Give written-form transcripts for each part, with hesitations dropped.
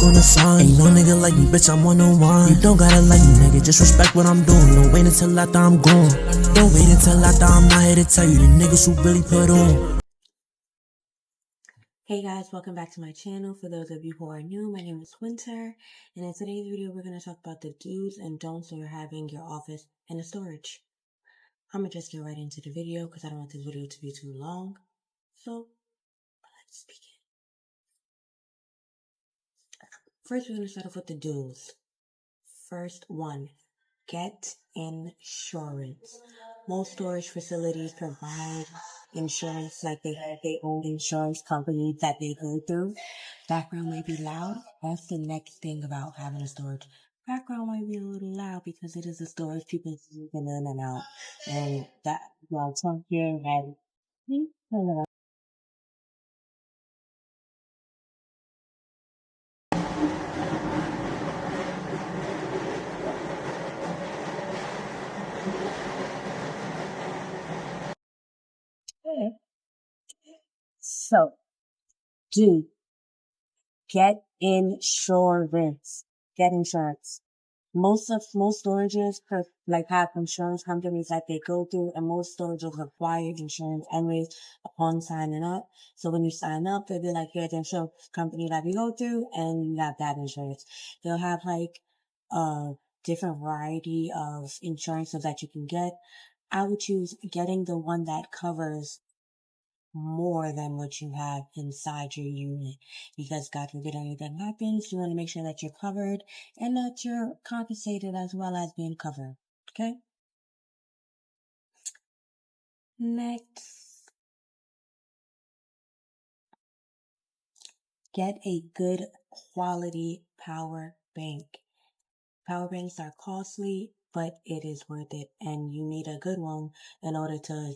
walk on the sun. Ain't no nigga like me, bitch, I'm 101. You don't gotta like me, nigga, just respect what I'm doing. Don't wait until after I'm gone. Don't wait until after I'm not here to tell you the niggas who really put on. Hey guys, welcome back to my channel. For those of you who are new, my name is Winter, and in today's video we're going to talk about the do's and don'ts of having your office in a storage. I'm going to just get right into the video because I don't want this video to be too long. So, let's begin. First, we're going to start off with the do's. First one, get insurance. Most storage facilities provide insurance, like they have their own insurance company that they go through. Background may be loud. That's the next thing about having a storage. Background might be a little loud because it is a storage. People moving in and out. And that, well, talk here and so, do get insurance. Get insurance. Most storages have insurance companies that they go through, and most storages require insurance anyways upon signing up. So when you sign up, they'll be like, here's the insurance company that we go through, and you have that insurance. They'll have a different variety of insurances that you can get. I would choose getting the one that covers more than what you have inside your unit, because God forbid anything happens, you want to make sure that you're covered and that you're compensated as well as being covered. Okay? Next, get a good quality power bank. Power banks are costly, but it is worth it, and you need a good one in order to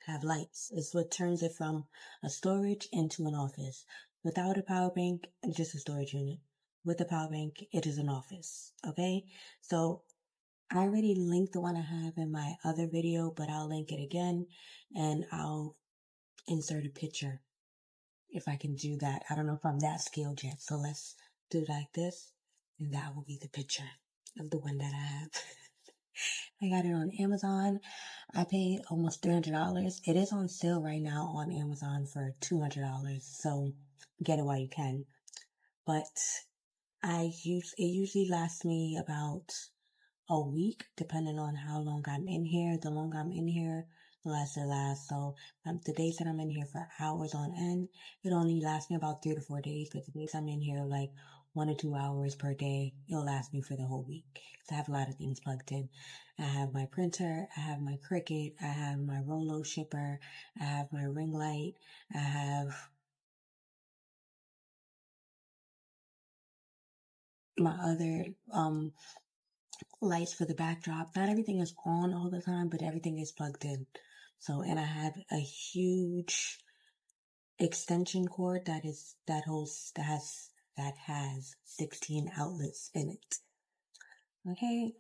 have lights. It's what turns it from a storage into an office. Without a power bank, it's just a storage unit. With a power bank, it is an office. Okay? So I already linked the one I have in my other video, but I'll link it again and I'll insert a picture if I can do that. I don't know if I'm that skilled yet. So let's do it like this, and that will be the picture of the one that I have. I got it on Amazon. I paid almost $300. It is on sale right now on Amazon for $200. So get it while you can. But it usually lasts me about a week, depending on how long I'm in here. The longer I'm in here, the less it lasts. So the days that I'm in here for hours on end, it only lasts me about 3 to 4 days. But the days I'm in here, like 1 or 2 hours per day, it'll last me for the whole week. I have a lot of things plugged in. I have my printer, I have my Cricut, I have my Rolo shipper, I have my ring light, I have my other lights for the backdrop. Not everything is on all the time, but everything is plugged in. So, and I have a huge extension cord that has 16 outlets in it. Okay.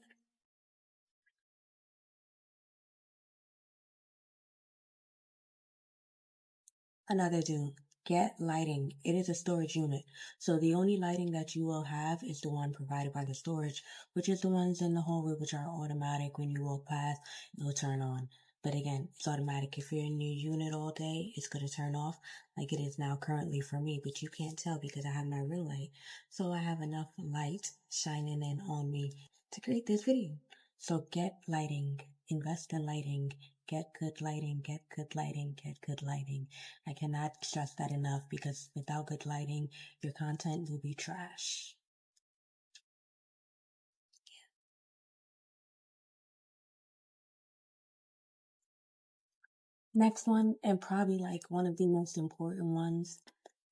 Another do. Get lighting. It is a storage unit. So the only lighting that you will have is the one provided by the storage, which is the ones in the hallway, which are automatic. When you walk past, it'll turn on. But again, it's automatic. If you're in your unit all day, it's going to turn off like it is now currently for me. But you can't tell because I have my ring light. So I have enough light shining in on me to create this video. So get lighting. Invest in lighting. Get good lighting, get good lighting, get good lighting. I cannot stress that enough because without good lighting, your content will be trash. Next one, and probably like one of the most important ones,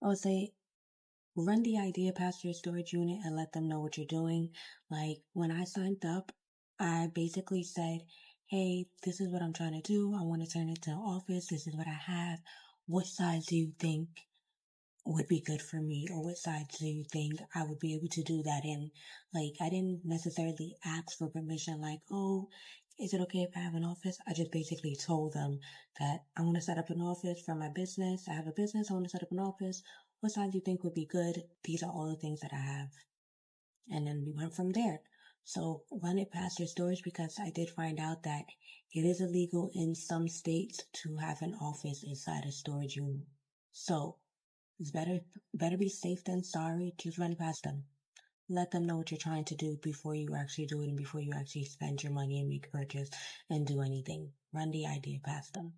I would say run the idea past your storage unit and let them know what you're doing. Like when I signed up, I basically said, hey, this is what I'm trying to do. I want to turn it to an office. This is what I have. What size do you think would be good for me, or what size do you think I would be able to do that in? Like, I didn't necessarily ask for permission, like, oh, is it okay if I have an office? I just basically told them that I want to set up an office for my business. I have a business, I want to set up an office. what size you think would be good? These are all the things that I have. And then we went from there. So run it past your storage because I did find out that it is illegal in some states to have an office inside a storage unit. So it's better be safe than sorry. Just run it past them. Let them know what you're trying to do before you actually do it and before you actually spend your money and make a purchase and do anything. Run the idea past them.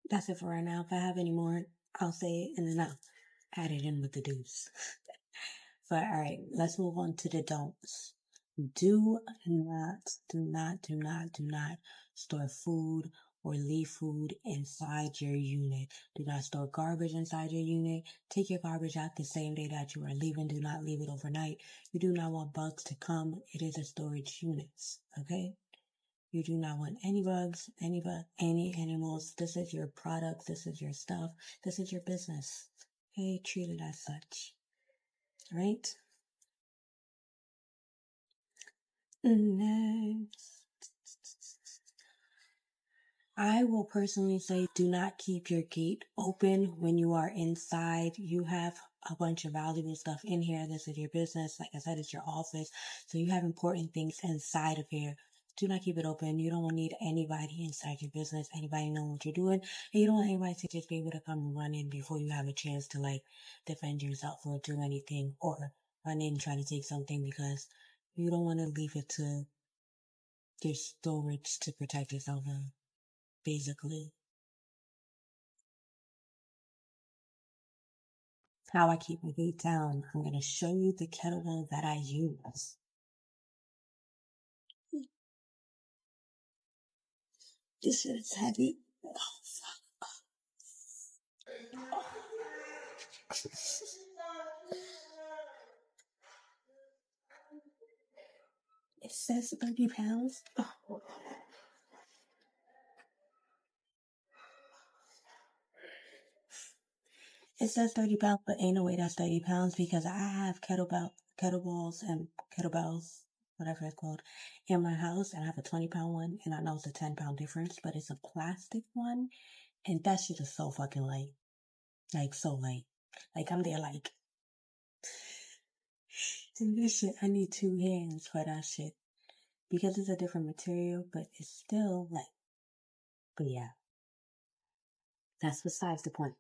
That's it for right now. If I have any more, I'll say it and then I'll add it in with the do's. But all right, let's move on to the don'ts. Do not store food or leave food inside your unit. Do not store garbage inside your unit. Take your garbage out the same day that you are leaving. Do not leave it overnight. You do not want bugs to come. It is a storage unit, okay? You do not want any bugs, any animals. This is your product. This is your stuff. This is your business. Okay, treat it as such. Right? Next. I will personally say do not keep your gate open when you are inside. You have a bunch of valuable stuff in here. This is your business. Like I said, it's your office. So you have important things inside of here. Do not keep it open. You don't need anybody inside your business, anybody knowing what you're doing. And you don't want anybody to just be able to come and run in before you have a chance to like defend yourself or do anything or run in trying to take something because you don't want to leave it to your storage to protect yourself, basically. How I keep my gate down. I'm going to show you the kettlebell that I use. This shit is heavy. Oh, fuck. It says 30 pounds. Oh. It says 30 pounds, but ain't no way that's 30 pounds because I have kettlebells and kettlebells, whatever it's called, in my house. And I have a 20-pound one. And I know it's a 10-pound difference, but it's a plastic one. And that shit is so fucking light. Like, so light. Like, I'm there like, and this shit, I need 2 hands for that shit. Because it's a different material, but it's still like, but yeah. That's besides the point.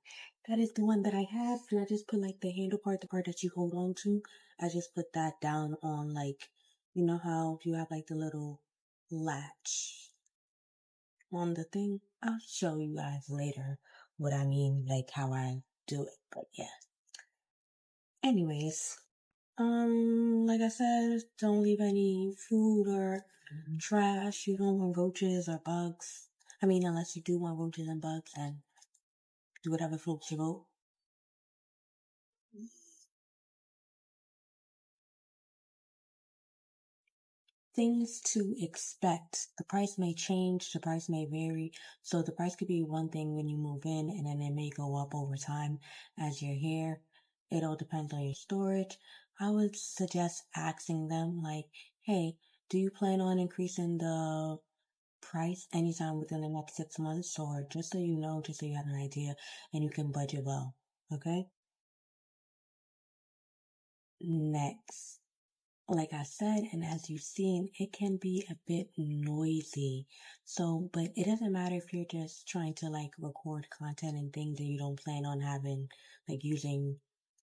That is the one that I have. And I just put like the handle part, the part that you hold on to. I just put that down on like, you know how you have like the little latch on the thing? I'll show you guys later what I mean, like how I do it. But yeah. Anyways, like I said, don't leave any food or trash. You don't want roaches or bugs. I mean, unless you do want roaches and bugs, and do whatever floats your boat. Things to expect. The price may change, the price may vary. So the price could be one thing when you move in and then it may go up over time as you're here. It all depends on your storage. I would suggest asking them like, hey, do you plan on increasing the price anytime within the next 6 months? Or just so you know, just so you have an idea and you can budget well. Okay? Next. Like I said, and as you've seen, it can be a bit noisy. So, but it doesn't matter if you're just trying to like record content and things that you don't plan on having, like using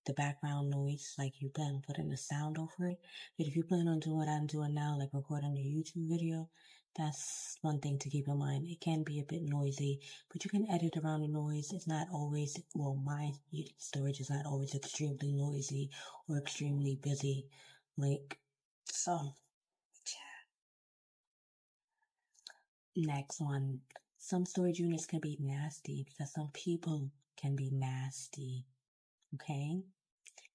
the background noise, like you plan on putting a sound over it. But if you plan on doing what I'm doing now, like recording a YouTube video, that's one thing to keep in mind. It can be a bit noisy, but you can edit around the noise. It's not always, well, my storage is not always extremely noisy or extremely busy. Like, so, next one. Some storage units can be nasty because some people can be nasty. Okay?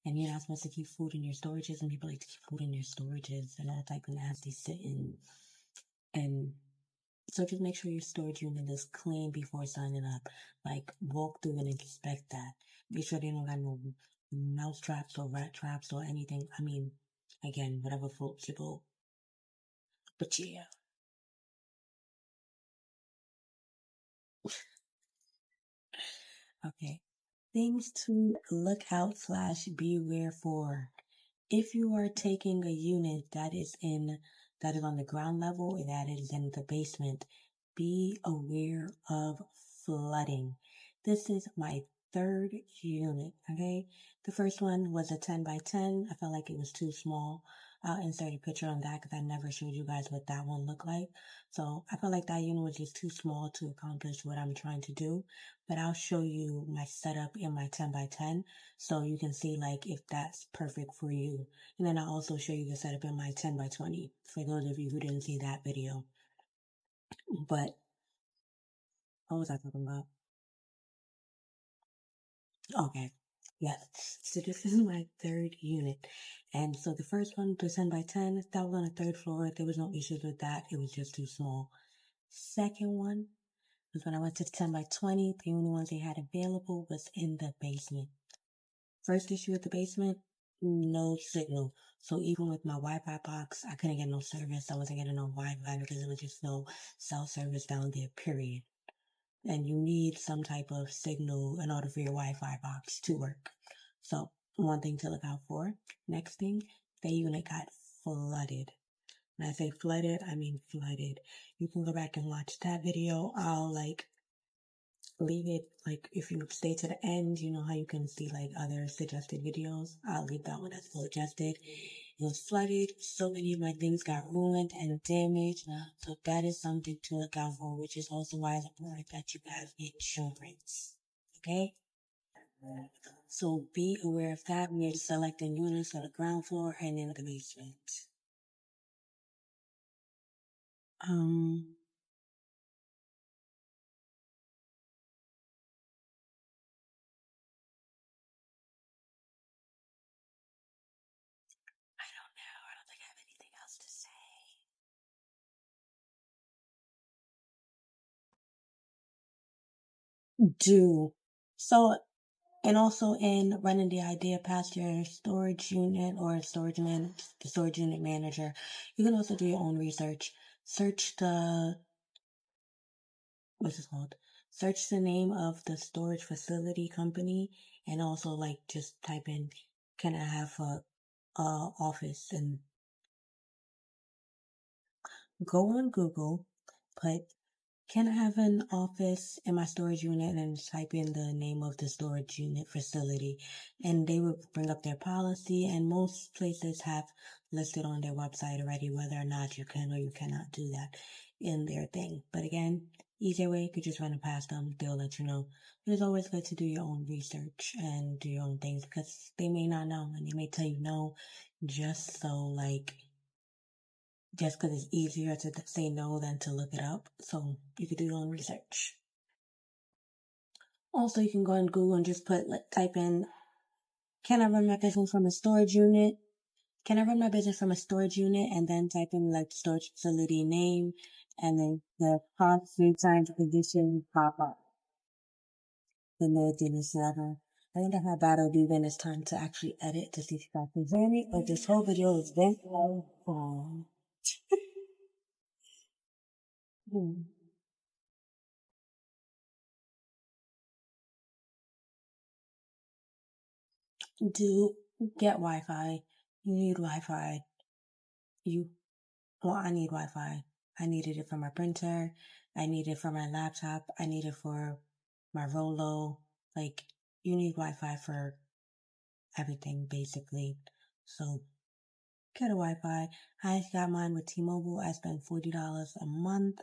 And you're not supposed to keep food in your storages, and people like to keep food in their storages and all type of nasty sitting. And so just make sure your storage unit is clean before signing up. Like, walk through and inspect that. Make sure they don't have no mouse traps or rat traps or anything. I mean, again, whatever floats your boat. But yeah. Okay. Things to look out slash beware for. If you are taking a unit that is on the ground level and that is in the basement, be aware of flooding. This is my third unit, okay? The first one was a 10 by 10. I felt like it was too small. I'll insert a picture on that because I never showed you guys what that one looked like. So I felt like that unit was just too small to accomplish what I'm trying to do. But I'll show you my setup in my 10 by 10 so you can see like if that's perfect for you. And then I'll also show you the setup in my 10 by 20 for those of you who didn't see that video. But what was I talking about? Okay. Yes. So this is my third unit. And so the first one, the 10 by 10, that was on the third floor. There was no issues with that. It was just too small. Second one was when I went to the 10 by 20. The only ones they had available was in the basement. First issue with the basement, no signal. So even with my Wi-Fi box, I couldn't get no service. I wasn't getting no Wi-Fi because there was just no cell service down there, period. And you need some type of signal in order for your Wi-Fi box to work. So one thing to look out for. Next thing, the unit got flooded. When I say flooded, I mean flooded. You can go back and watch that video. I'll leave it, like if you stay to the end, you know how you can see like other suggested videos. I'll leave that one as suggested. It was flooded. So many of my things got ruined and damaged. So that is something to look out for, which is also why it's important that you have insurance. Okay? So be aware of that when you're selecting units on the ground floor and in the basement. Um, I don't know. I don't think I have anything else to say. Do. So and also in running the idea past your storage unit or the storage unit manager, you can also do your own research. Search the, what's it called? Search the name of the storage facility company and also like just type in, can I have a office, and go on Google, put can I have an office in my storage unit and type in the name of the storage unit facility? And they will bring up their policy, and most places have listed on their website already whether or not you can or you cannot do that in their thing. But again, easier way, you could just run it past them, they'll let you know. But it's always good to do your own research and do your own things because they may not know and they may tell you no just so like just because it's easier to say no than to look it up. So you could do your own research. Also, you can go on Google and just type in, can I run my business from a storage unit? Can I run my business from a storage unit? And then type in like storage facility name and then the prompt 3 times position pop up. Then they'll do this letter. I wonder how bad it'll be when it's time to actually edit to see if you guys can hear me, or this whole video is been long. Do get Wi-Fi. You need Wi-Fi. I need Wi-Fi. I needed it for my printer. I need it for my laptop. I need it for my Rolo. Like, you need Wi-Fi for everything, basically. So, get a Wi-Fi. I got mine with T-Mobile. I spent $40 a month.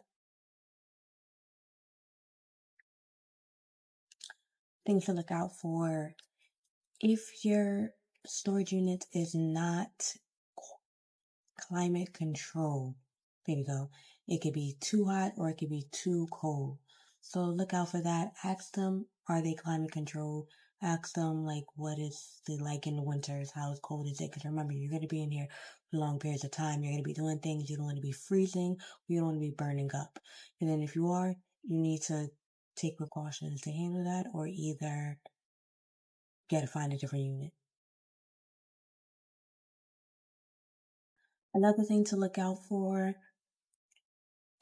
Things to look out for. If your storage unit is not climate control. There you go. It could be too hot or it could be too cold. So look out for that. Ask them, are they climate control? Ask them, like, what is it like in the winters? How cold is it? Because remember, you're going to be in here for long periods of time. You're going to be doing things. You don't want to be freezing. You don't want to be burning up. And then if you are, you need to take precautions to handle that or either find a different unit. Another thing to look out for,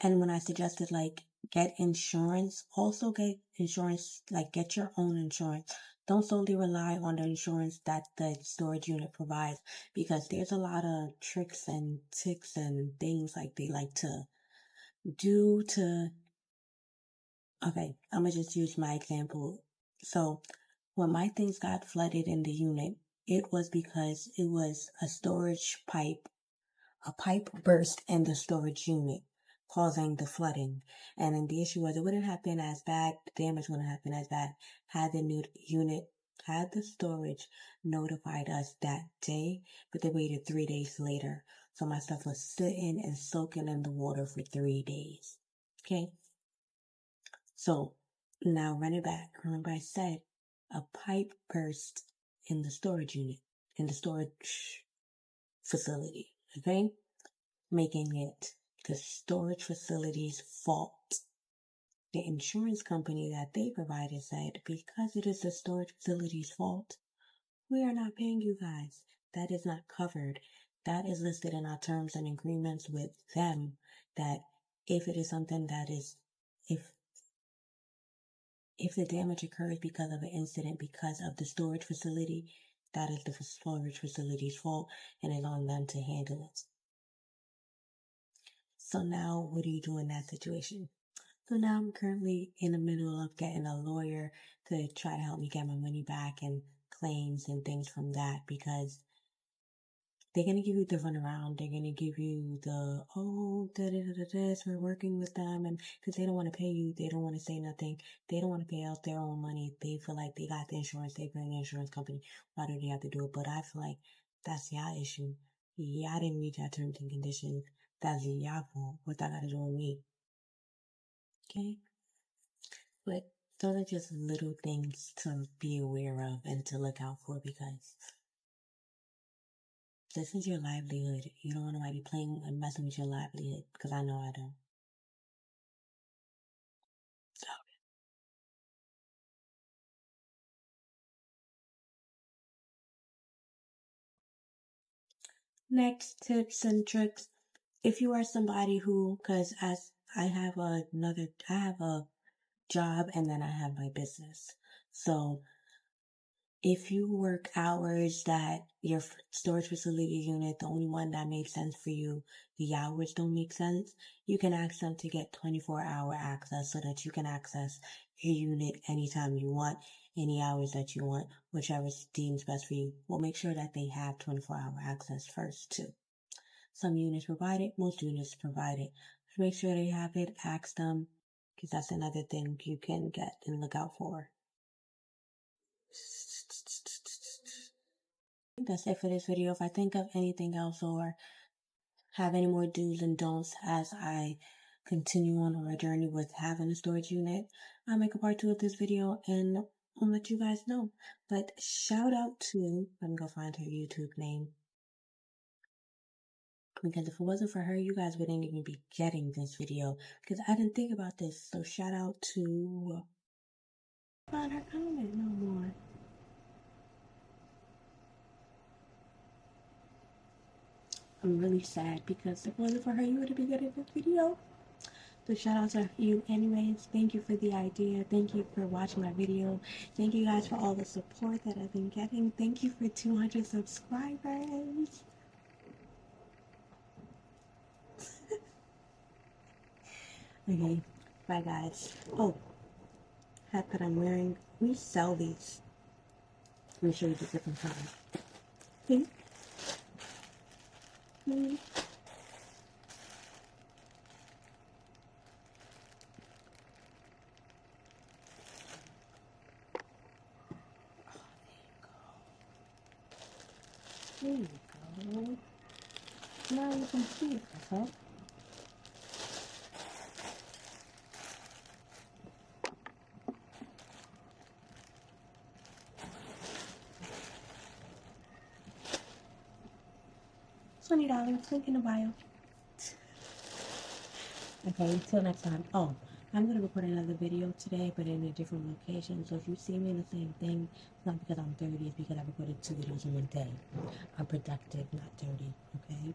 and when I suggested like get insurance, also get insurance, like get your own insurance. don't solely rely on the insurance that the storage unit provides, because there's a lot of tricks and ticks and things like they like to do to. Okay, I'm gonna just use my example. So when my things got flooded in the unit, it was because it was a pipe burst in the storage unit, causing the flooding. And then the issue was it wouldn't have been as bad, the damage wouldn't have been as bad had the new unit, had the storage notified us that day, but they waited 3 days later. So my stuff was sitting and soaking in the water for 3 days. Okay. So now run it back. Remember I said a pipe burst in the storage unit, in the storage facility. Okay. Making it the storage facility's fault. The insurance company that they provided said, because it is the storage facility's fault, we are not paying you guys. That is not covered. That is listed in our terms and agreements with them, that if it is something that is, if the damage occurs because of an incident because of the storage facility, that is the storage facility's fault and it's on them to handle it. So now what do you do in that situation? So now I'm currently in the middle of getting a lawyer to try to help me get my money back and claims and things from that, because they're going to give you the runaround. They're going to give you the, this, we're working with them. And because they don't want to pay you, they don't want to say nothing. They don't want to pay out their own money. They feel like they got the insurance. They bring the insurance company. Why do they have to do it? But I feel like that's y'all issue. Y'all didn't read your terms and conditions. That's y'all fault. What that got to do with me? Okay? But those are just little things to be aware of and to look out for, because this is your livelihood. You don't want nobody playing and messing with your livelihood, because I know I don't. So, next tips and tricks. If you are somebody who, because as I have a job and then I have my business. So if you work hours that your storage facility unit, the only one that makes sense for you, the hours don't make sense, you can ask them to get 24-hour access so that you can access your unit anytime you want, any hours that you want, whichever deems best for you. We'll make sure that they have 24-hour access first too. Some units provide it, most units provide it. So make sure they have it, ask them, because that's another thing you can get and look out for. That's it for this video. If I think of anything else or have any more do's and don'ts as I continue on our journey with having a storage unit, I'll make a part 2 of this video and I'll let you guys know. But shout out to, let me go find her YouTube name, because if it wasn't for her, you guys wouldn't even be getting this video, because I didn't think about this. So shout out to, find her comment no more. I'm really sad, because if it wasn't for her, you wouldn't be getting this video. So shout out to you anyways. Thank you for the idea. Thank you for watching my video. Thank you guys for all the support that I've been getting. Thank you for 200 subscribers. Okay, bye guys. Oh, hat that I'm wearing, we sell these. Let me show you the different colors. See? Mm-hmm. There you go. Now you can see it, okay? $20, link in the bio. Okay, until next time. Oh, I'm going to record another video today, but in a different location. So if you see me in the same thing, it's not because I'm dirty, it's because I recorded 2 videos in one day. I'm productive, not dirty, okay?